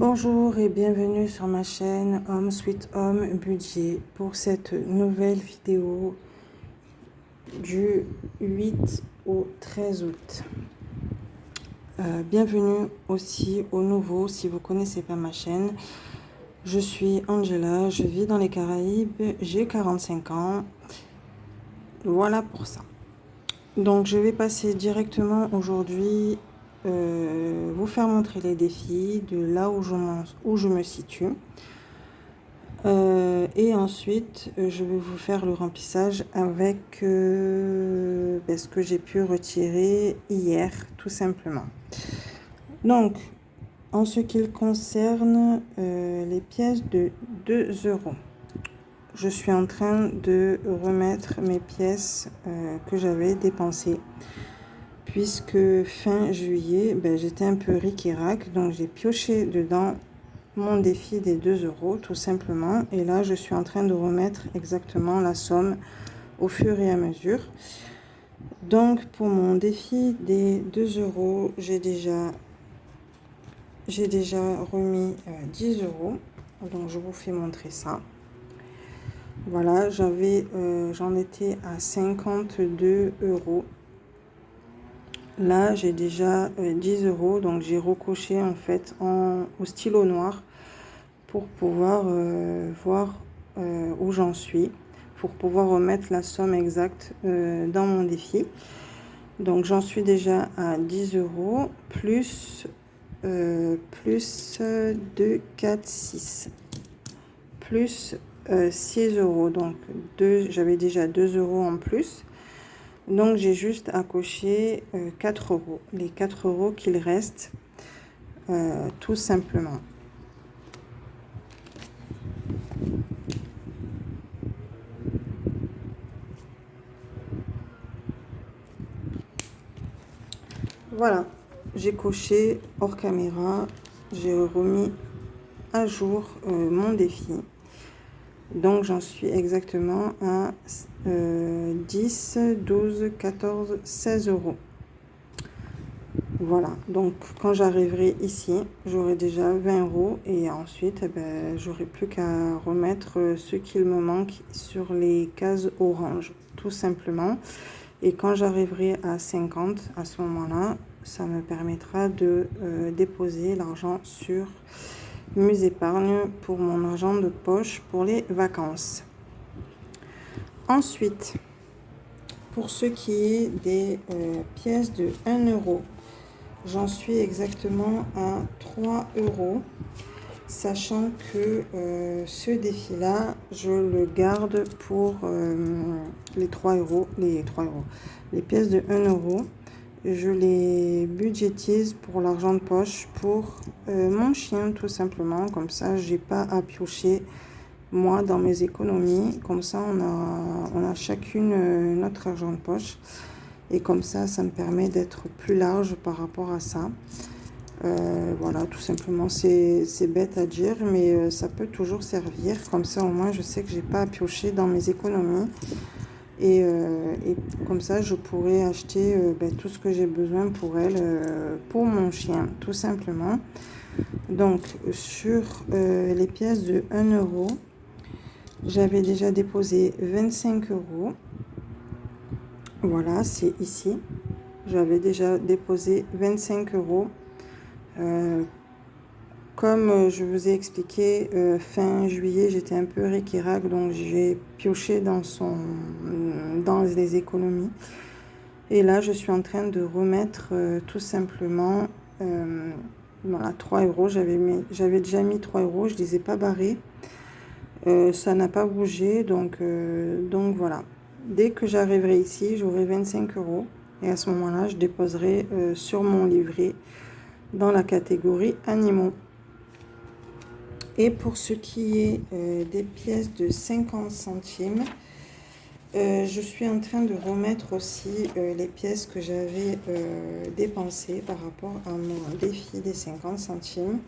Bonjour et bienvenue sur ma chaîne Home Sweet Home Budget pour cette nouvelle vidéo du 8 au 13 août. Bienvenue aussi aux nouveaux si vous ne connaissez pas ma chaîne. Je suis Angela, je vis dans les Caraïbes, j'ai 45 ans. Voilà pour ça. Donc je vais passer directement aujourd'hui vous faire montrer les défis de là où je me situe. Et ensuite, je vais vous faire le remplissage avec ce que j'ai pu retirer hier, tout simplement. Donc, en ce qui concerne les pièces de 2 €, je suis en train de remettre mes pièces que j'avais dépensées. Puisque fin juillet, j'étais un peu ric-et-rac, donc j'ai pioché dedans mon défi des 2 € tout simplement. Et là, je suis en train de remettre exactement la somme au fur et à mesure. Donc, pour mon défi des 2 €, j'ai déjà remis 10 €. Donc, je vous fais montrer ça. Voilà, j'en étais à 52 €. Là, j'ai déjà 10 €, donc j'ai recoché en fait au stylo noir pour pouvoir voir où j'en suis, pour pouvoir remettre la somme exacte dans mon défi. Donc j'en suis déjà à 10 € plus 2, 4, 6 plus 6 €. Donc j'avais déjà 2 € en plus. Donc j'ai juste à cocher 4 €, les 4 € qu'il reste tout simplement. Voilà, j'ai coché hors caméra, j'ai remis à jour mon défi. Donc j'en suis exactement à 10, 12, 14, 16 €. Voilà, donc quand j'arriverai ici, j'aurai déjà 20 € et ensuite, j'aurai plus qu'à remettre ce qu'il me manque sur les cases orange, tout simplement. Et quand j'arriverai à 50, à ce moment-là, ça me permettra de déposer l'argent sur mes épargnes pour mon argent de poche pour les vacances. Ensuite, pour ce qui est des pièces de 1 €, j'en suis exactement à 3 €, sachant que ce défi-là, je le garde pour les 3 €, les pièces de 1 €. Je les budgétise pour l'argent de poche pour mon chien, tout simplement. Comme ça, j'ai pas à piocher moi dans mes économies. Comme ça, on a chacune notre argent de poche. Et comme ça me permet d'être plus large par rapport à ça. Voilà, tout simplement, c'est bête à dire, mais ça peut toujours servir. Comme ça, au moins, je sais que j'ai pas à piocher dans mes économies. Et comme ça, je pourrais acheter tout ce que j'ai besoin pour elle, pour mon chien, tout simplement. Donc, sur les pièces de 1 €, j'avais déjà déposé 25 €. Voilà, c'est ici. J'avais déjà déposé 25 €. Comme je vous ai expliqué, fin juillet, j'étais un peu ric-et-rac, donc j'ai pioché dans les économies. Et là, je suis en train de remettre tout simplement voilà, 3 €. J'avais déjà mis 3 €, je ne les ai pas barrés. Ça n'a pas bougé, donc voilà. Dès que j'arriverai ici, j'aurai 25 €. Et à ce moment-là, je déposerai sur mon livret dans la catégorie animaux. Et pour ce qui est des pièces de 50 centimes, je suis en train de remettre aussi les pièces que j'avais dépensées par rapport à mon défi des 50 centimes.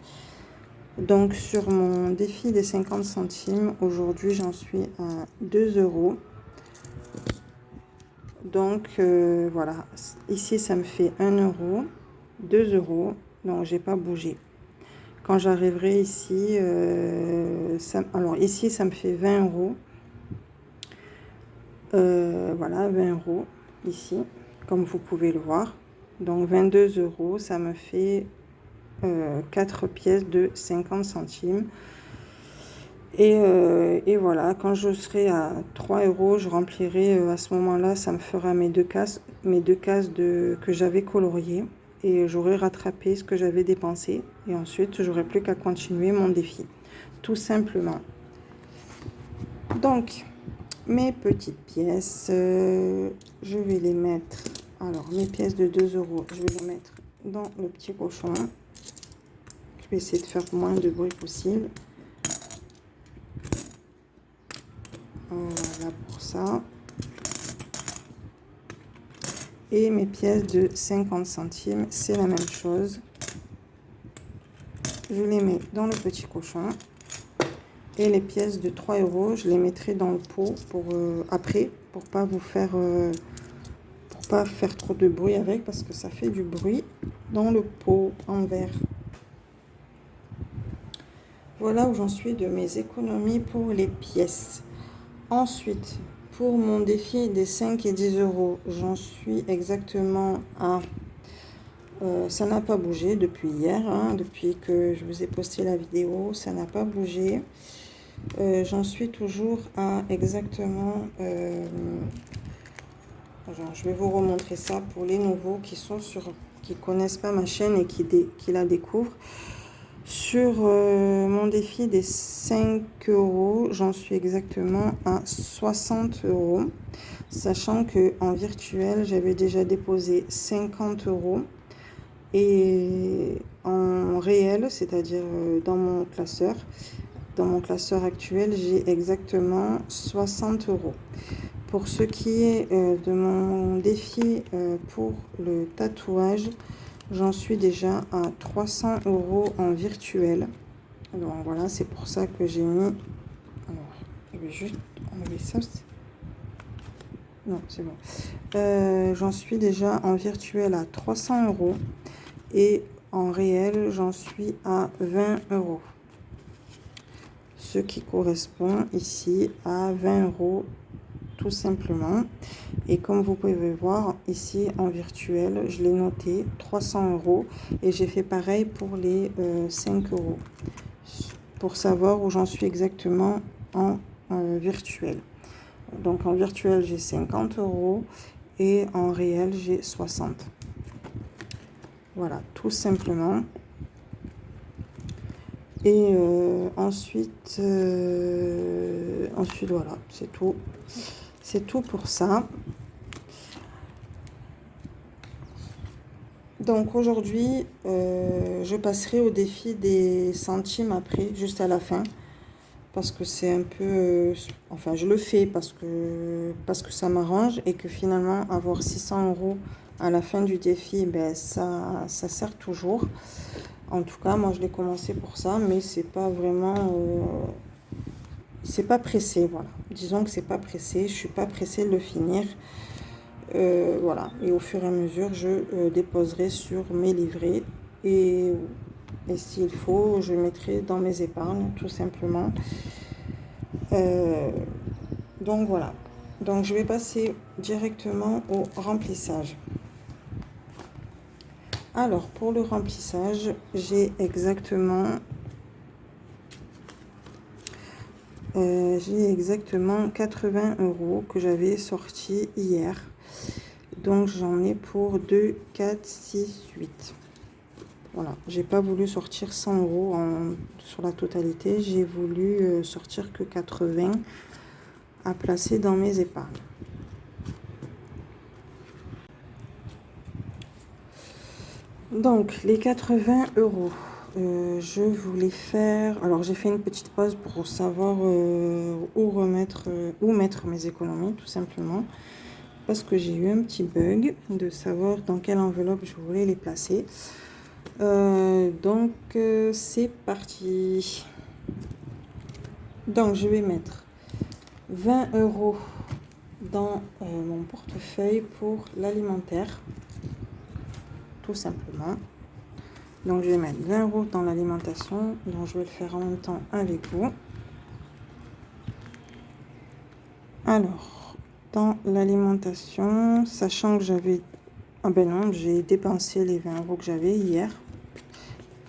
Donc sur mon défi des 50 centimes, aujourd'hui j'en suis à 2 €. Donc voilà, ici ça me fait 1 €, 2 €, donc j'ai pas bougé. quand j'arriverai ici, alors ici, ça me fait 20 euros. Voilà, 20 euros ici, comme vous pouvez le voir. Donc 22 euros, ça me fait 4 pièces de 50 centimes. Et voilà, quand je serai à 3 euros, je remplirai à ce moment-là, ça me fera mes deux cases que j'avais coloriées. Et j'aurai rattrapé ce que j'avais dépensé. Et ensuite, j'aurai plus qu'à continuer mon défi. Tout simplement. Donc, mes petites pièces, je vais les mettre. Alors, mes pièces de 2 euros, je vais les mettre dans le petit cochon. Je vais essayer de faire le moins de bruit possible. Voilà pour ça. Et mes pièces de 50 centimes, c'est la même chose. Je les mets dans le petit cochon. Et les pièces de 3 euros, je les mettrai dans le pot pour après, pour pas faire trop de bruit avec, parce que ça fait du bruit dans le pot en verre. Voilà où j'en suis de mes économies pour les pièces. Ensuite, pour mon défi des 5 et 10 euros, j'en suis exactement à... ça n'a pas bougé depuis hier, hein, depuis que je vous ai posté la vidéo, ça n'a pas bougé. J'en suis toujours à exactement... je vais vous remontrer ça pour les nouveaux qui connaissent pas ma chaîne et qui la découvrent. Sur mon défi des 5 euros, j'en suis exactement à 60 euros. Sachant qu'en virtuel, j'avais déjà déposé 50 euros. Et en réel, c'est-à-dire dans mon classeur actuel, j'ai exactement 60 euros. Pour ce qui est de mon défi pour le tatouage, j'en suis déjà à 300 euros en virtuel. Alors voilà, c'est pour ça que j'ai mis... Alors, je vais juste enlever ça. Non, c'est bon. J'en suis déjà en virtuel à 300 euros. Et en réel, j'en suis à 20 euros. Ce qui correspond ici à 20 euros tout simplement. Et comme vous pouvez voir ici en virtuel, je l'ai noté 300 euros. Et j'ai fait pareil pour les 5 euros. Pour savoir où j'en suis exactement en virtuel. Donc en virtuel, j'ai 50 euros. Et en réel, j'ai 60. Voilà, tout simplement. Et ensuite, voilà, c'est tout. C'est tout pour ça. Donc aujourd'hui, je passerai au défi des centimes après, juste à la fin. Parce que c'est un peu... enfin, je le fais parce que ça m'arrange et que finalement, avoir 600 euros à la fin du défi, ben, ça sert toujours. En tout cas, moi, je l'ai commencé pour ça, mais c'est pas vraiment... c'est pas pressé, voilà. Disons que c'est pas pressé, je suis pas pressée de le finir. Voilà. Et au fur et à mesure, je déposerai sur mes livrets. Et s'il faut, je mettrai dans mes épargnes, tout simplement. Donc voilà. Donc je vais passer directement au remplissage. Alors pour le remplissage, j'ai exactement 80 euros que j'avais sorti hier. Donc j'en ai pour 2, 4, 6, 8. Voilà, j'ai pas voulu sortir 100 euros sur la totalité. J'ai voulu sortir que 80 à placer dans mes épargnes. Donc les 80 euros, je voulais faire... Alors j'ai fait une petite pause pour savoir où mettre mes économies, tout simplement. Parce que j'ai eu un petit bug de savoir dans quelle enveloppe je voulais les placer. Donc c'est parti. Donc je vais mettre 20 euros dans mon portefeuille pour l'alimentaire, tout simplement. Donc je vais mettre 20 € dans l'alimentation. Donc je vais le faire en même temps avec vous. Alors, dans l'alimentation, sachant que j'avais... Ah ben non, j'ai dépensé les 20 € que j'avais hier.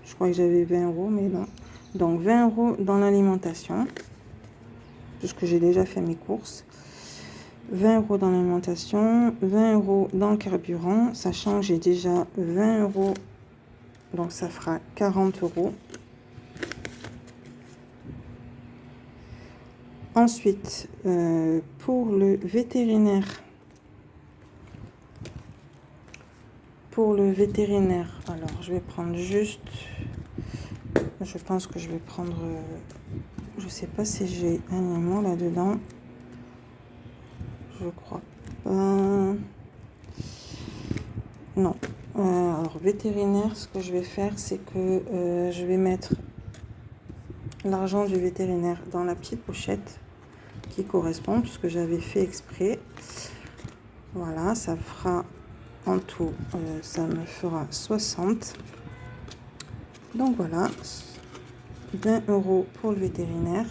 Je crois que j'avais 20 €, mais non. Donc 20 € dans l'alimentation, puisque j'ai déjà fait mes courses. 20 € dans l'alimentation, 20 € dans le carburant, sachant que j'ai déjà 20 €, donc ça fera 40 €. Ensuite, pour le vétérinaire, alors je vais prendre juste, je pense que je vais prendre, je sais pas si j'ai animaux là-dedans, je crois pas, non. Alors vétérinaire, ce que je vais faire, c'est que je vais mettre l'argent du vétérinaire dans la petite pochette qui correspond, puisque j'avais fait exprès. Voilà, ça fera en tout, ça me fera 60. Donc voilà, 20 € pour le vétérinaire.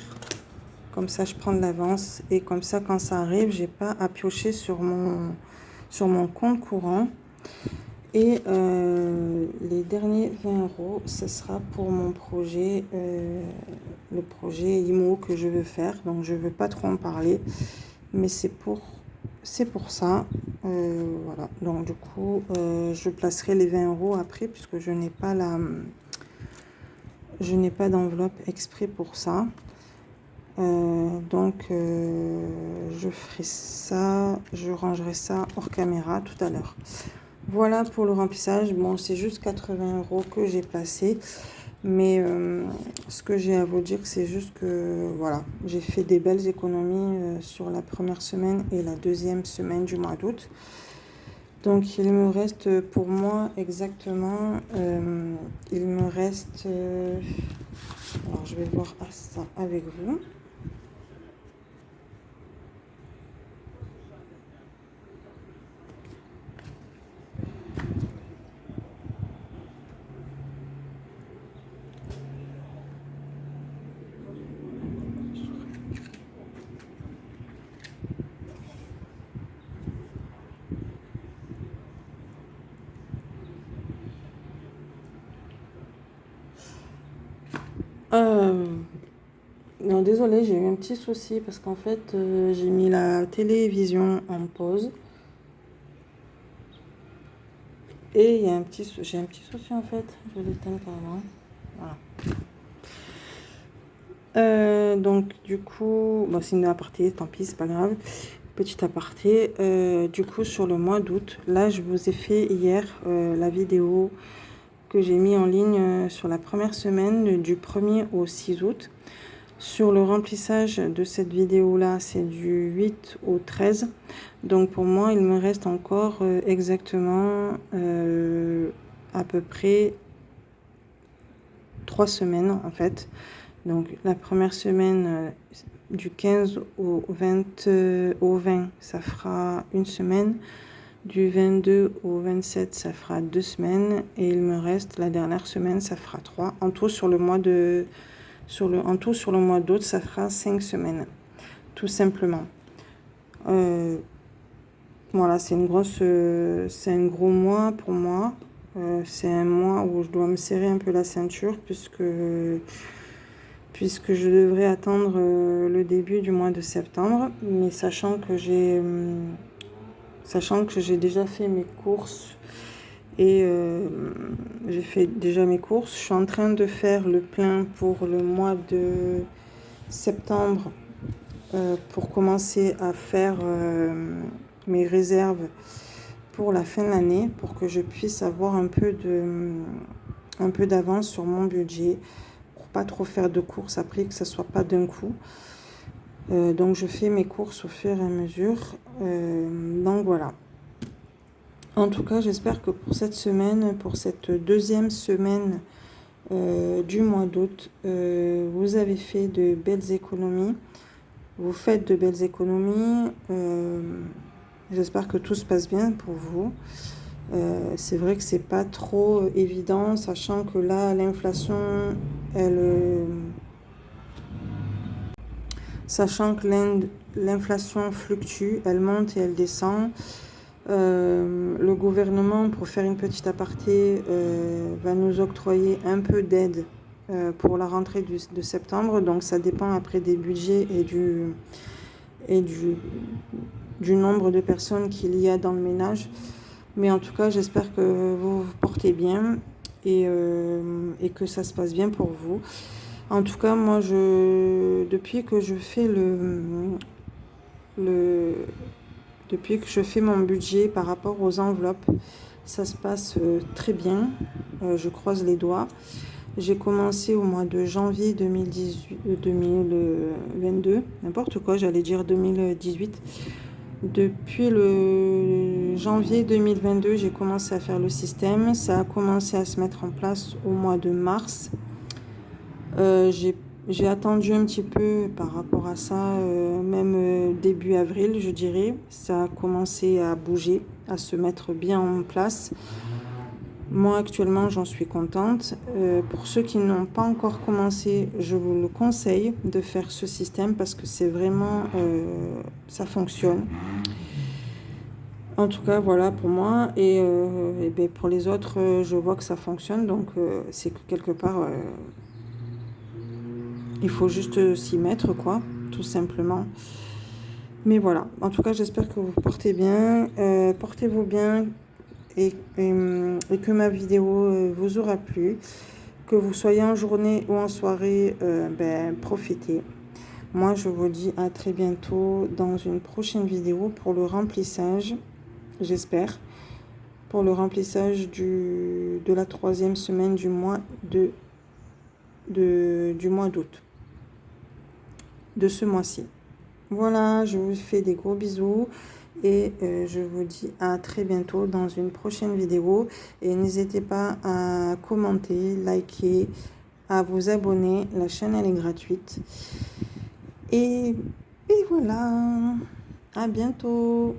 Comme ça, je prends de l'avance et comme ça, quand ça arrive, j'ai pas à piocher sur mon compte courant. Et les derniers 20 €, ce sera pour mon projet, le projet IMO que je veux faire. Donc je veux pas trop en parler, mais c'est pour ça. Voilà. Donc du coup, je placerai les 20 € après, puisque je n'ai pas d'enveloppe exprès pour ça. Donc je ferai ça, je rangerai ça hors caméra tout à l'heure. Voilà pour le remplissage. Bon, c'est juste 80 € que j'ai placé, mais ce que j'ai à vous dire, c'est juste que voilà, j'ai fait des belles économies sur la première semaine et la deuxième semaine du mois d'août. Donc il me reste pour moi exactement, il me reste, alors je vais voir ça avec vous. Non, désolé, j'ai eu un petit souci parce qu'en fait, j'ai mis la télévision en pause. Et il y a j'ai un petit souci en fait, je vais l'éteindre carrément. Voilà. Donc du coup, bon, c'est une aparté, tant pis, c'est pas grave. Petit aparté, du coup sur le mois d'août, là je vous ai fait hier la vidéo que j'ai mis en ligne sur la première semaine du 1er au 6 août. Sur le remplissage de cette vidéo-là, c'est du 8 au 13. Donc pour moi, il me reste encore exactement à peu près 3 semaines en fait. Donc la première semaine du 15 au 20, ça fera une semaine. Du 22 au 27, ça fera 2 semaines. Et il me reste la dernière semaine, ça fera 3. En tout, sur le mois d'août, ça fera 5 semaines, tout simplement. Voilà, c'est un gros mois pour moi. C'est un mois où je dois me serrer un peu la ceinture puisque je devrais attendre le début du mois de septembre. Mais sachant que j'ai déjà fait mes courses et j'ai fait déjà mes courses, je suis en train de faire le plein pour le mois de septembre pour commencer à faire mes réserves pour la fin de l'année, pour que je puisse avoir un peu d'avance sur mon budget, pour pas trop faire de courses après, que ça soit pas d'un coup. Donc je fais mes courses au fur et à mesure. Donc voilà. En tout cas, j'espère que pour cette semaine, pour cette deuxième semaine du mois d'août, vous avez fait de belles économies. Vous faites de belles économies. J'espère que tout se passe bien pour vous. C'est vrai que c'est pas trop évident, sachant que là, l'inflation, sachant que l'inflation fluctue, elle monte et elle descend. Le gouvernement, pour faire une petite aparté, va nous octroyer un peu d'aide pour la rentrée de septembre. Donc ça dépend après des budgets et du nombre de personnes qu'il y a dans le ménage. Mais en tout cas, j'espère que vous vous portez bien et que ça se passe bien pour vous. En tout cas, moi, depuis que je fais depuis que je fais mon budget par rapport aux enveloppes, ça se passe très bien. Je croise les doigts. J'ai commencé au mois de janvier 2022, n'importe quoi, j'allais dire 2018. Depuis le janvier 2022, j'ai commencé à faire le système. Ça a commencé à se mettre en place au mois de mars. J'ai attendu un petit peu par rapport à ça, même début avril, je dirais. Ça a commencé à bouger, à se mettre bien en place. Moi, actuellement, j'en suis contente. Pour ceux qui n'ont pas encore commencé, je vous le conseille de faire ce système parce que c'est vraiment, ça fonctionne. En tout cas, voilà pour moi. Et ben, pour les autres, je vois que ça fonctionne. Donc, c'est que quelque part, il faut juste s'y mettre, quoi, tout simplement. Mais voilà. En tout cas, j'espère que vous portez bien. Portez-vous bien et que ma vidéo vous aura plu. Que vous soyez en journée ou en soirée, ben, profitez. Moi, je vous dis à très bientôt dans une prochaine vidéo pour le remplissage. J'espère, pour le remplissage de la 3e semaine du mois d'août, de ce mois-ci. Voilà, je vous fais des gros bisous et je vous dis à très bientôt dans une prochaine vidéo. Et n'hésitez pas à commenter, liker, à vous abonner. La chaîne, elle est gratuite. Et voilà, à bientôt.